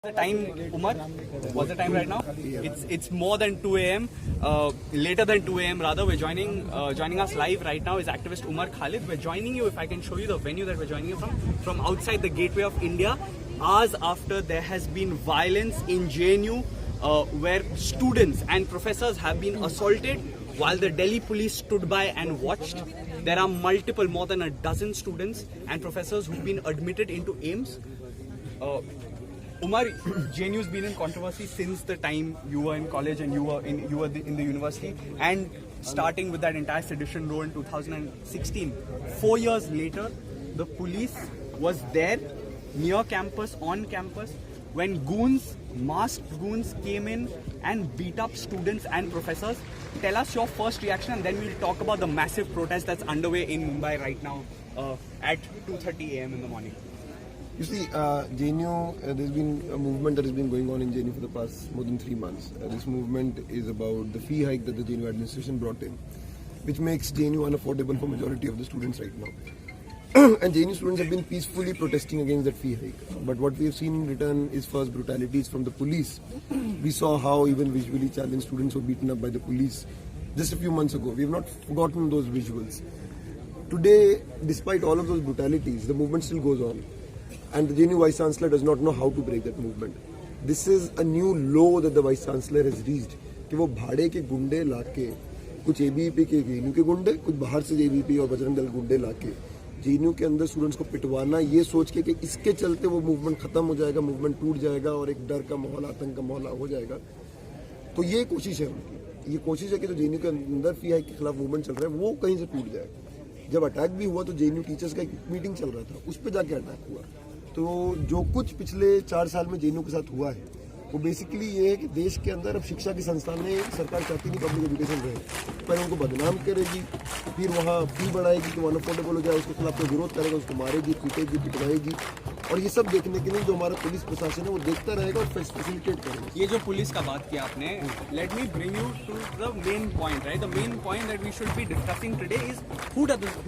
The time, Umar, what's the time right now? It's more than 2 a.m. Later than 2 a.m. rather. We're joining us live right now is activist Umar Khalid. We're joining you, if I can show you the venue that we're joining you from outside the gateway of India. Hours after there has been violence in JNU, where students and professors have been assaulted, while the Delhi police stood by and watched. There are multiple, more than a dozen students and professors who've been admitted into AIIMS. Umar, JNU's been in controversy since the time you were in college and you were in the university, and starting with that entire sedition row in 2016. 4 years later, the police was there near campus, on campus, when goons, masked goons came in and beat up students and professors. Tell us your first reaction, and then we'll talk about the massive protest that's underway in Mumbai right now at 2:30 a.m. in the morning. You see, JNU, there's been a movement that has been going on in JNU for the past more than 3 months. This movement is about the fee hike that the JNU administration brought in, which makes JNU unaffordable for majority of the students right now. And JNU students have been peacefully protesting against that fee hike. But what we have seen in return is first brutalities from the police. We saw how even visually challenged students were beaten up by the police just a few months ago. We have not forgotten those visuals. Today, despite all of those brutalities, the movement still goes on. And the JNU Vice Chancellor does not know how to break that movement. This is a new law that the Vice Chancellor has reached. कि वो भाड़े के गुंडे लाके, कुछ ABVP के JNU के गुंडे, कुछ बाहर से ABVP और बजरंग दल गुंडे लाके JNU के अंदर स्टूडेंट्स को पिटवाना, ये सोच के कि इसके चलते वो मूवमेंट खत्म हो जाएगा, मूवमेंट टूट जाएगा और एक डर का माहौल, आतंक का माहौल हो जाएगा. तो ये कोशिश है उनकी. ये कोशिश है कि जो JNU के अंदर फी हाइक के खिलाफ मूवमेंट चल रहा है वो कहीं से टूट जाए. जब अटैक भी हुआ तो JNU टीचर्स का एक मीटिंग चल रहा था, उस पर जाके अटैक हुआ. तो जो कुछ पिछले 4 साल में JNU के साथ हुआ है वो बेसिकली ये है कि देश के अंदर अब शिक्षा के संस्थान में सरकार चाहती नहीं पब्लिक एजुकेशन रहे, पर उनको बदनाम करेगी, फिर वहाँ फी बढ़ाएगी तो अनअफोर्डेबल हो जाए, उसके खिलाफ कोई विरोध करेगा, उसको मारेगी, पीटेगी, पिटवाएगी. और ये सब देखने के लिए जो हमारा पुलिस प्रशासन है वो देखता रहेगा और फैसिलिटेट करेगा. ये जो पुलिस का बात किया आपने, let me bring you to the main point, right? The main point that we should be discussing today is who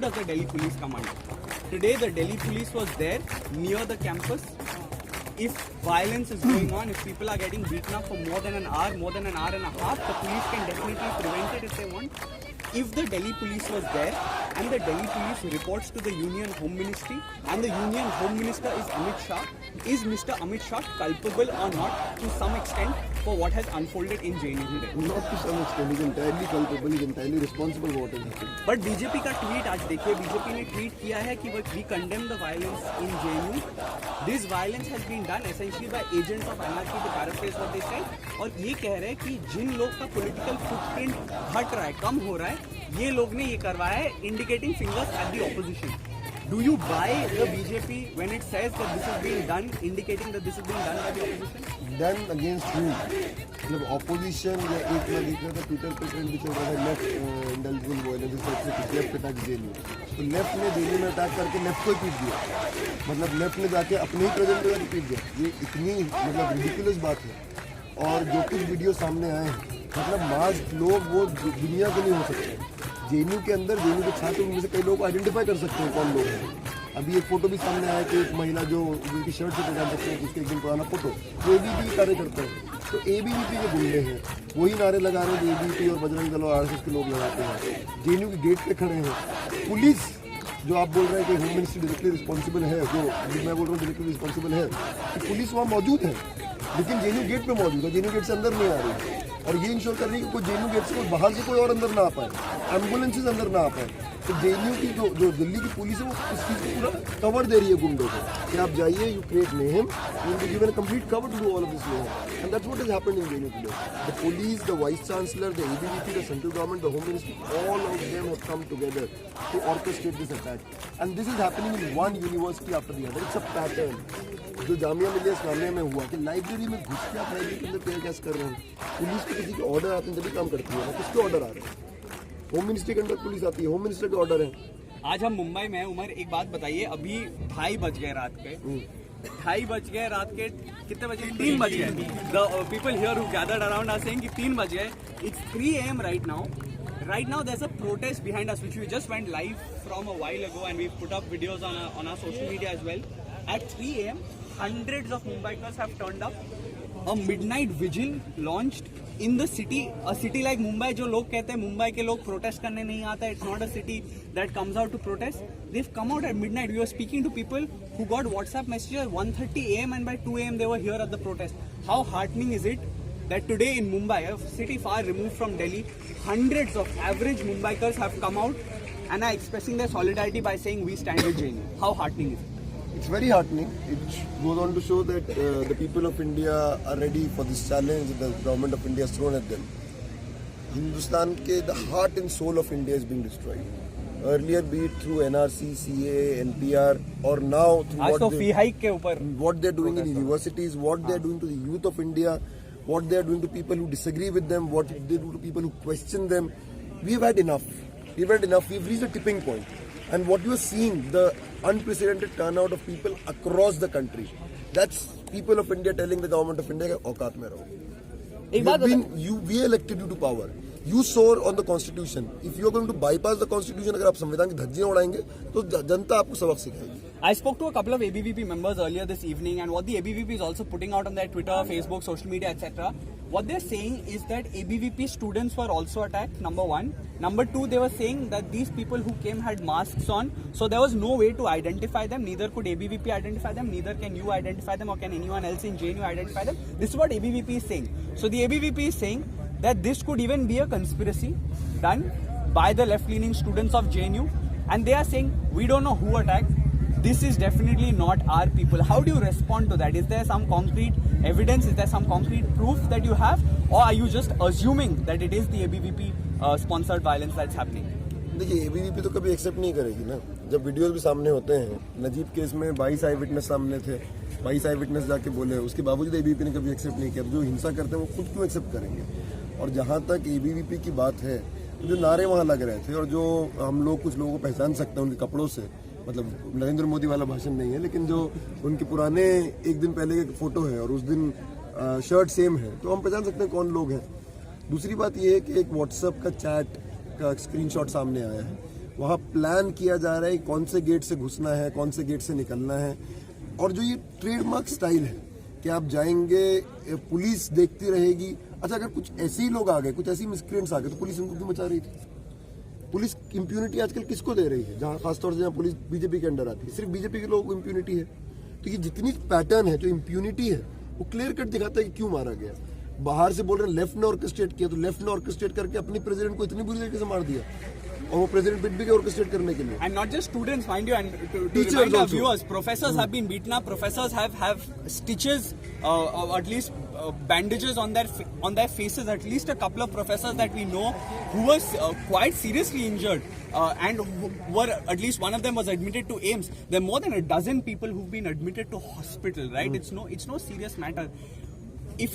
does the Delhi police command? Today the Delhi police was there near the campus. If violence is going on, if people are getting beaten up for more than an hour and a half, the police can definitely prevent it if they want. If the Delhi police was there and the Delhi police reports to the Union Home Ministry and the Union Home Minister is Amit Shah, is Mr. Amit Shah culpable or not to some extent for what has unfolded in JNU today? Not to some extent, he's entirely culpable, he's entirely responsible for what has happened. But BJP का tweet आज देखिए, BJP ने tweet किया है कि we condemn the violence in JNU. This violence has been done essentially by agents of anarchy, to paraphrase what they said. और ये कह रहे हैं कि जिन लोग का political footprint घट रहा है, कम हो रहा है, ये लोग ने ये करवाया है, indicating fingers at the opposition. Do you buy the BJP when it says that this is being done, indicating that this is being done by the opposition? Done against who? मतलब opposition या एक मैं देख रहा था Twitter पे trend भी चल रहा है, left intelligence violence, left attack JNU. तो लेफ्ट ने JNU में अटैक करके लेफ्ट को ही पीट दिया. मतलब लेफ्ट ने जाके अपने ही प्रेजेंट में पीट दिया. ये इतनी मतलब रिडिकुलस बात है. और जो कुछ वीडियो सामने आए हैं, मतलब मास्क लोग वो दुनिया के नहीं हो सकते. JNU के अंदर JNU के छात्र उनमें से कई लोग आइडेंटिफाई कर सकते हैं कौन लोग हैं. अभी एक फोटो भी सामने आया कि एक महिला जो उनकी शर्ट से पहचान सकते हैं, उसके एक दिन पुराना फोटो, वो ABVP कार्य करते हैं. तो ABVP के गुंडे हैं, वही नारे लगा रहे हैं जो ABVP और बजरंग दल और RSS के लोग लगाते हैं. JNU के गेट पे खड़े हैं. पुलिस जो आप बोल रहे हैं कि होम मिनिस्ट्री डायरेक्टली रिस्पॉन्सिबल है, जो मैं बोल रहा हूँ डायरेक्टली रिस्पॉन्सिबल है, कि पुलिस वहाँ मौजूद है, लेकिन JNU गेट पे मौजूद है. JNU गेट से अंदर नहीं आ रही है. और ये इंश्योर कर रही है कि कोई JNU गेट से कोई बाहर से कोई और अंदर ना आ पाए, एम्बुलेंसेज अंदर ना आ पाए. तो JNU की जो दिल्ली की पुलिस है वो इस चीज़ को पूरा कवर दे रही है गुंडों को कि आप जाइए, you create name, you will given a complete cover to do all of this name. And that's what has happened in JNU today. The police, the vice chancellor, the ABVP, the central government, the home ministry, all of them have come together to orchestrate this attack. And this is happening in one university after the other. It's a pattern. जो जामिया मिलिया इस्लामिया में हुआ कि library में घुस के आप library के अंदर पेयर कैसे कर रहे हैं. पुलिस को किसी के ऑर्डर आते हैं तभी काम करती है ना. किसके ऑर्डर आ रहे हैं? होम मिनिस्ट्री के अंदर पुलिस आती है, होम मिनिस्टर के ऑर्डर है. आज हम मुंबई में हैं. उमर, एक बात बताइए, अभी 2:30 बज गए रात के. 2:30 बज गए रात के. कितने बजे? 3 बज गए. The people here who gathered around are saying कि 3 बज गए. It's 3 AM right now. Right now there's a protest behind us which we just went live from a while ago, and we've put up videos on our social media as well. At 3 AM hundreds of Mumbaikars have turned up. A midnight vigil launched in the city, a city like Mumbai. जो लोग कहते हैं मुंबई के लोग protest करने नहीं आता, it's not a city that comes out to protest. They've come out at midnight. We were speaking to people who got WhatsApp messages at 1:30 a.m. and by 2 a.m. they were here at the protest. How heartening is it that today in Mumbai, a city far removed from Delhi, hundreds of average Mumbaikars have come out and are expressing their solidarity by saying we stand with JNU. How heartening is it? It's very heartening. It goes on to show that the people of India are ready for this challenge that the government of India has thrown at them. Hindustan ke, the heart and soul of India is being destroyed. Earlier, be it through NRC, CA, NPR, or now through what they're doing in universities, what they're doing to the youth of India, what they're doing to people who disagree with them, what they do to people who question them. We've had enough. We've reached a tipping point. And what you are seeing, the unprecedented turnout of people across the country, that's people of India telling the government of India, औकात में रहो. We elected you to power. You swore on the constitution. If you are going to bypass the constitution, अगर आप संविधान की धज्जियां उड़ाएंगे, तो जनता आपको सबक सिखाएगी. I spoke to a couple of ABVP members earlier this evening, and what the ABVP is also putting out on their Twitter, Facebook, social media, etc. What they're saying is that ABVP students were also attacked, number one. Number two, they were saying that these people who came had masks on, so there was no way to identify them. Neither could ABVP identify them, neither can you identify them, or can anyone else in JNU identify them. This is what ABVP is saying. So the ABVP is saying that this could even be a conspiracy done by the left-leaning students of JNU, and they are saying, we don't know who attacked. This is definitely not our people. How do you respond to that? Is there some concrete evidence? Is there some concrete proof that you have? Or are you just assuming that it is the ABVP sponsored violence that's happening? देखिए, ABVP तो कभी accept नहीं करेगी ना. जब videos भी सामने होते हैं, नजीब केस में 22 आई विटनेस सामने थे, 22 आई विटनेस जाके बोले, उसके बावजूद ABVP ने कभी एक्सेप्ट नहीं किया. जो हिंसा करते हैं वो खुद क्यों एक्सेप्ट करेंगे? और जहाँ तक ABVP की बात है, जो नारे वहाँ लग रहे थे और जो हम लोग कुछ लोगों को पहचान सकते हैं उनके कपड़ों से, मतलब नरेंद्र मोदी वाला भाषण नहीं है, लेकिन जो उनके पुराने एक दिन पहले एक फोटो है और उस दिन शर्ट सेम है, तो हम पहचान सकते हैं कौन लोग हैं. दूसरी बात यह है कि एक व्हाट्सएप का चैट का स्क्रीनशॉट सामने आया है. वहाँ प्लान किया जा रहा है कौन से गेट से घुसना है, कौन से गेट से निकलना है. और जो ये ट्रेडमार्क स्टाइल है कि आप जाएंगे, पुलिस देखती रहेगी. अच्छा, अगर कुछ ऐसे ही लोग आ गए, कुछ ऐसी मिसक्रिएंट्स आ गए, तो पुलिस इनको क्यों बचा रही थी? पुलिस इम्प्यूनिटी आजकल किसको दे रही है? जहाँ खासतौर से जहाँ पुलिस बीजेपी के अंडर आती है, सिर्फ बीजेपी के लोगों को इम्प्यूनिटी है. तो ये जितनी पैटर्न है, जो इम्प्यूनिटी है, वो क्लियर कट दिखाता है कि क्यों मारा गया. बाहर से बोल रहे हैं लेफ्ट ने ऑर्केस्ट्रेट किया, तो लेफ्ट ने ऑर्केस्ट्रेट करके अपने प्रेसिडेंट को इतनी बुरी तरीके से मार दिया, और वो प्रेसिडेंट बिट भी गए ऑर्केस्ट्रेट करने के लिए. And not just students, mind you, and to remind our viewers, professors have been beaten up. Professors have stitches, or at least bandages on their faces. At least a couple of professors that we know who was quite seriously injured, and who were, at least one of them was admitted to AIMS. There are more than a dozen people who've been admitted to hospital. Right? It's no serious matter. If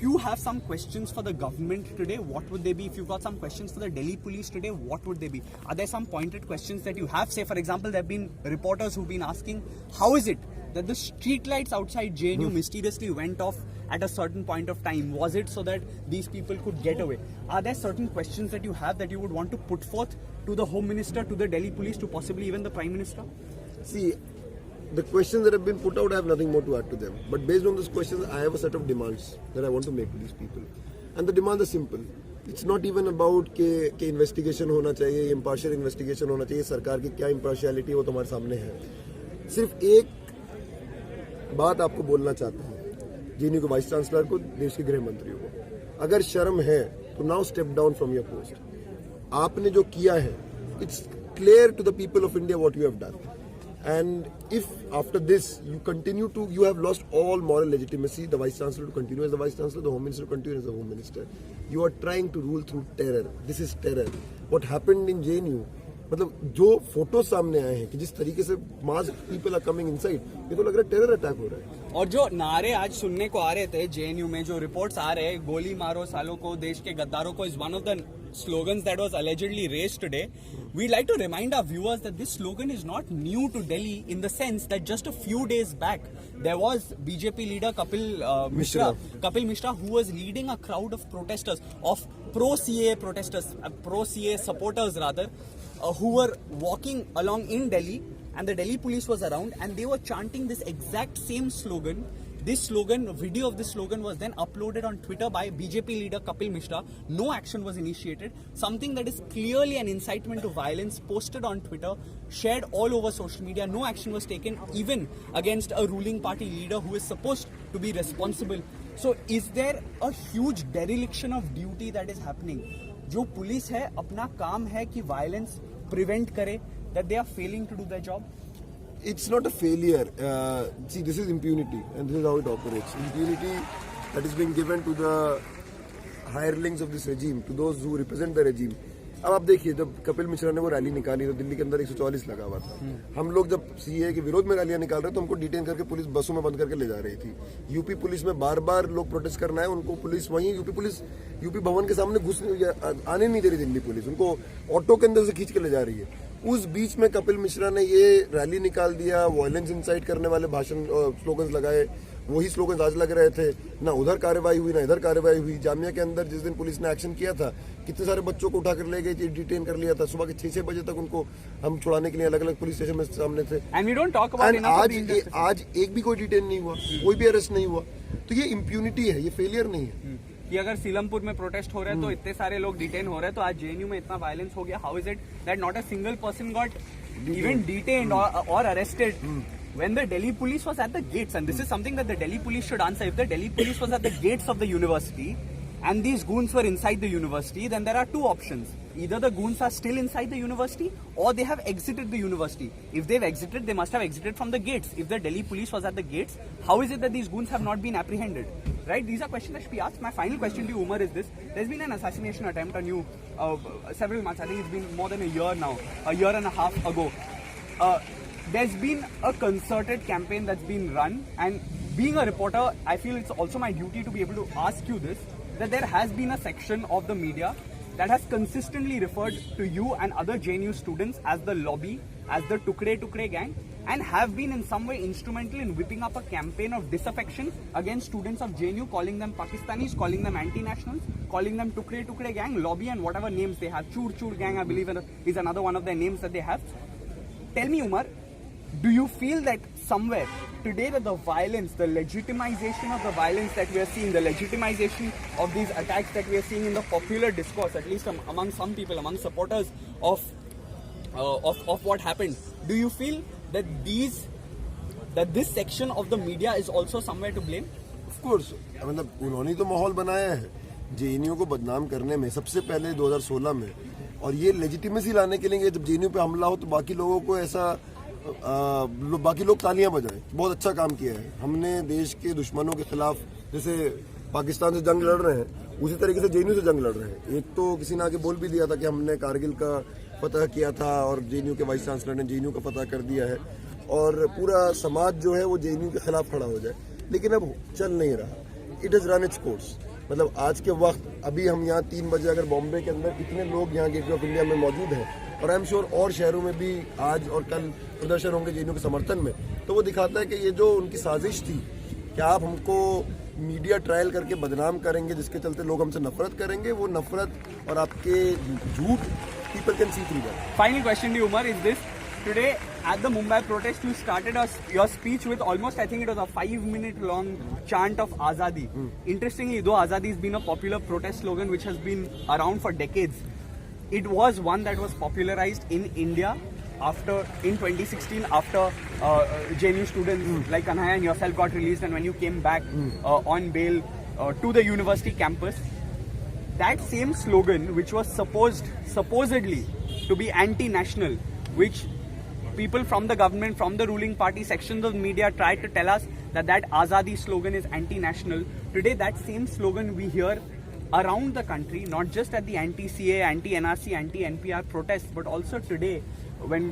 you have some questions for the government today, what would they be? If you've got some questions for the Delhi police today, what would they be? Are there some pointed questions that you have? Say, for example, there have been reporters who've been asking, how is it that the street lights outside JNU mysteriously went off at a certain point of time? Was it so that these people could get away? Are there certain questions that you have that you would want to put forth to the Home Minister, to the Delhi police, to possibly even the Prime Minister? See, the questions that have been put out, I have nothing more to add to them. But based on those questions, I have a set of demands that I want to make to these people. And the demands are simple. It's not even about कि investigation होना चाहिए, impartial investigation होना चाहिए, सरकार की क्या impartiality है वो तुम्हारे सामने है. सिर्फ एक बात आपको बोलना चाहता हूँ, JNU के वाइस चांसलर को, देश के गृह मंत्रियों को, अगर शर्म है तो now step down from your post. आपने जो किया है, it's clear to the people of India what you have done. And if after this you have lost all moral legitimacy, the Vice Chancellor to continue as the Vice Chancellor, the Home Minister to continue as the Home Minister. You are trying to rule through terror. This is terror. What happened in JNU, मतलब जो photo सामने आए हैं कि जिस तरीके से mass people are coming inside, ये तो लग रहा है टेरर अटैक हो रहा है. और जो नारे आज सुनने को आ रहे थे JNU में, जो रिपोर्ट्स आ रहे हैं, गोली मारो सालों को, देश के गद्दारों को, is one of the slogans that was allegedly raised today, we'd like to remind our viewers that this slogan is not new to Delhi in the sense that just a few days back, there was BJP leader Kapil Mishra, who was leading a crowd of protesters, of pro-CA protesters, pro-CA supporters rather, who were walking along in Delhi, and the Delhi police was around, and they were chanting this exact same slogan. This slogan, a video of this slogan was then uploaded on Twitter by BJP leader Kapil Mishra. No action was initiated. Something that is clearly an incitement to violence posted on Twitter, shared all over social media. No action was taken even against a ruling party leader who is supposed to be responsible. So is there a huge dereliction of duty that is happening? जो police है अपना काम है कि violence prevent करे, that they are failing to do their job? It's not a failure. See, this is impunity, and this is how it operates. Impunity that is being given to the hirelings of this regime, to those who represent the regime. अब आप देखिए, जब कपिल मिश्रा ने वो rally निकाली तो दिल्ली के अंदर 144 लगा हुआ था। हम लोग जब सीए के विरोध में रैलियां निकाल रहे तो हमको डिटेन करके पुलिस बसों में बंद करके ले जा रही थी। यूपी पुलिस में बार बार लोग प्रोटेस्ट करना है, उनको पुलिस वहीं यूपी भवन के सामने आने नहीं दे रही दिल्ली पुलिस, उनको ऑटो के अंदर से खींच के ले जा रही है। उस बीच में कपिल मिश्रा ने ये रैली निकाल दिया, वायलेंस इंसाइट करने वाले भाषण स्लोगन्स लगाए, वही स्लोगन्स आज लग रहे थे। ना उधर कार्रवाई हुई ना इधर कार्रवाई हुई। जामिया के अंदर जिस दिन पुलिस ने एक्शन किया था, कितने सारे बच्चों को उठाकर ले गए, डिटेन कर लिया था। सुबह के 6-6 बजे तक उनको हम छुड़ाने के लिए अलग अलग पुलिस स्टेशन में सामने थे। आज एक भी कोई डिटेन नहीं हुआ, कोई भी अरेस्ट नहीं हुआ। तो ये इम्प्यूनिटी है, ये फेलियर नहीं है। कि अगर सीलमपुर में प्रोटेस्ट हो रहा है तो इतने सारे लोग डिटेन हो रहे हैं, तो आज जेएनयू में इतना वायलेंस हो गया, how is it that not a single person got even detained or arrested when the Delhi police was at the gates? And this is something that the Delhi police should answer. If the Delhi police was at the gates of the university and these goons were inside the university, then there are two options. Either the goons are still inside the university or they have exited the university. If they've exited, they must have exited from the gates. If the Delhi police was at the gates, how is it that these goons have not been apprehended? Right? These are questions that should be asked. My final question to you, Umar, is this. There's been an assassination attempt on you several months. I think it's been more than a year now, a year and a half ago. There's been a concerted campaign that's been run, and being a reporter, I feel it's also my duty to be able to ask you this, that there has been a section of the media that has consistently referred to you and other JNU students as the lobby, as the Tukre gang, and have been in some way instrumental in whipping up a campaign of disaffection against students of JNU, calling them Pakistanis, calling them anti-nationals, calling them Tukre gang, lobby, and whatever names they have. Chur gang, I believe, is another one of their names that they have. Tell me, Umar, do you feel that somewhere today that the violence, the legitimization of the violence that we are seeing, the legitimization of these attacks that we are seeing in the popular discourse, at least among some people, among supporters of what happened, do you feel that this section of the media is also somewhere to blame? Of course. मतलब उन्होंने तो माहौल बनाया है JNU को बदनाम करने में, सबसे पहले 2016 में, और ये लेजिटिमेसी लाने के लिए जब जेएनयू पे हमला हो तो बाकी लोगों को ऐसा बाकी लोग तालियां बजाएं, बहुत अच्छा काम किया है। हमने देश के दुश्मनों के खिलाफ, जैसे पाकिस्तान से जंग लड़ रहे हैं, उसी तरीके से जेएनयू से जंग लड़ रहे हैं। एक तो किसी ने आगे बोल भी दिया था कि हमने कारगिल का फतह किया था और जेएनयू के वाइस चांसलर ने जेएनयू का फतह कर दिया है, और पूरा समाज जो है वो जेएनयू के खिलाफ खड़ा हो जाए। लेकिन अब चल नहीं रहा। It is run its course. मतलब आज के वक्त अभी हम यहाँ 3 बजे अगर बॉम्बे के अंदर कितने लोग यहाँ गेटवे ऑफ इंडिया में मौजूद हैं, और आई एम श्योर और शहरों में भी आज और कल प्रदर्शन होंगे जेएनयू के समर्थन में, तो वो दिखाता है कि ये जो उनकी साजिश थी कि आप हमको मीडिया ट्रायल करके बदनाम करेंगे जिसके चलते लोग हमसे नफरत करेंगे, वो नफरत और आपके झूठ people can see through that. Final question to you, Umar, is this. Today at the Mumbai protest, you started your speech with almost, I think it was a 5-minute long chant of Azadi. Interestingly, though Azadi has been a popular protest slogan which has been around for decades, it was one that was popularized in India in 2016 after JNU students like KAHA and yourself got released, and when you came back on bail to the university campus. That same slogan, which was supposedly to be anti-national, which people from the government, from the ruling party, sections of media tried to tell us that Azadi slogan is anti-national. Today, that same slogan we hear around the country, not just at the anti-CA, anti-NRC, anti-NPR protests, but also today, when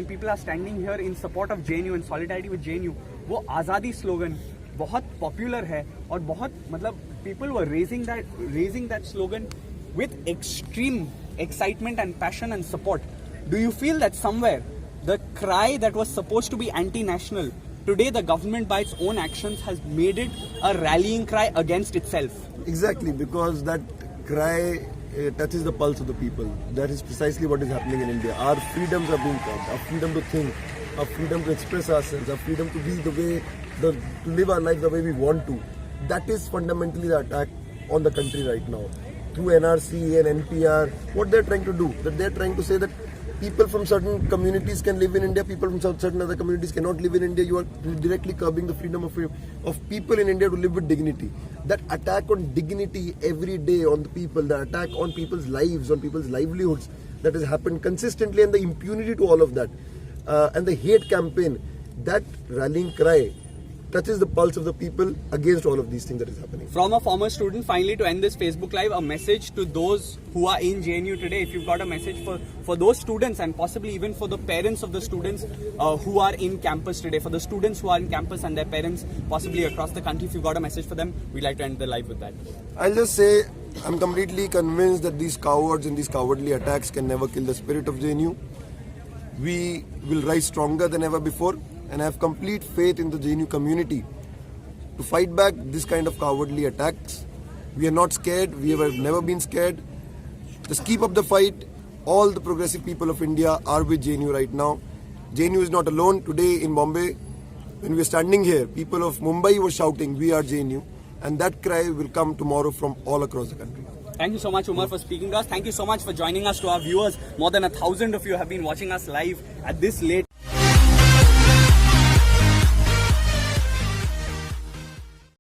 people are standing here in support of JNU, in solidarity with JNU, वो आज़ादी slogan बहुत popular है, और बहुत मतलब people were raising that slogan with extreme excitement and passion and support. Do you feel that somewhere the cry that was supposed to be anti-national, today the government by its own actions has made it a rallying cry against itself? Exactly, because that cry touches the pulse of the people. That is precisely what is happening in India. Our freedoms are being cut. Our freedom to think, our freedom to express ourselves, our freedom to be the way, to live our lives the way we want to. That is fundamentally the attack on the country right now. Through NRC and NPR, what they're trying to do, that they're trying to say that people from certain communities can live in India, people from certain other communities cannot live in India. You are directly curbing the freedom of people in India to live with dignity. That attack on dignity every day on the people, the attack on people's lives, on people's livelihoods, that has happened consistently, and the impunity to all of that, and the hate campaign, that rallying cry touches the pulse of the people against all of these things that is happening. From a former student, finally, to end this Facebook Live, a message to those who are in JNU today. If you've got a message for those students, and possibly even for the parents of the students who are in campus today, for the students who are in campus and their parents possibly across the country, if you've got a message for them, we'd like to end the live with that. I'll just say, I'm completely convinced that these cowards and these cowardly attacks can never kill the spirit of JNU. We will rise stronger than ever before, and I have complete faith in the JNU community to fight back this kind of cowardly attacks. We are not scared. We have never been scared. Just keep up the fight. All the progressive people of India are with JNU right now. JNU is not alone. Today in Bombay, when we are standing here, people of Mumbai were shouting, "We are JNU," and that cry will come tomorrow from all across the country. Thank you so much, Umar, for speaking to us. Thank you so much for joining us. To our viewers, more than 1,000 of you have been watching us live at this late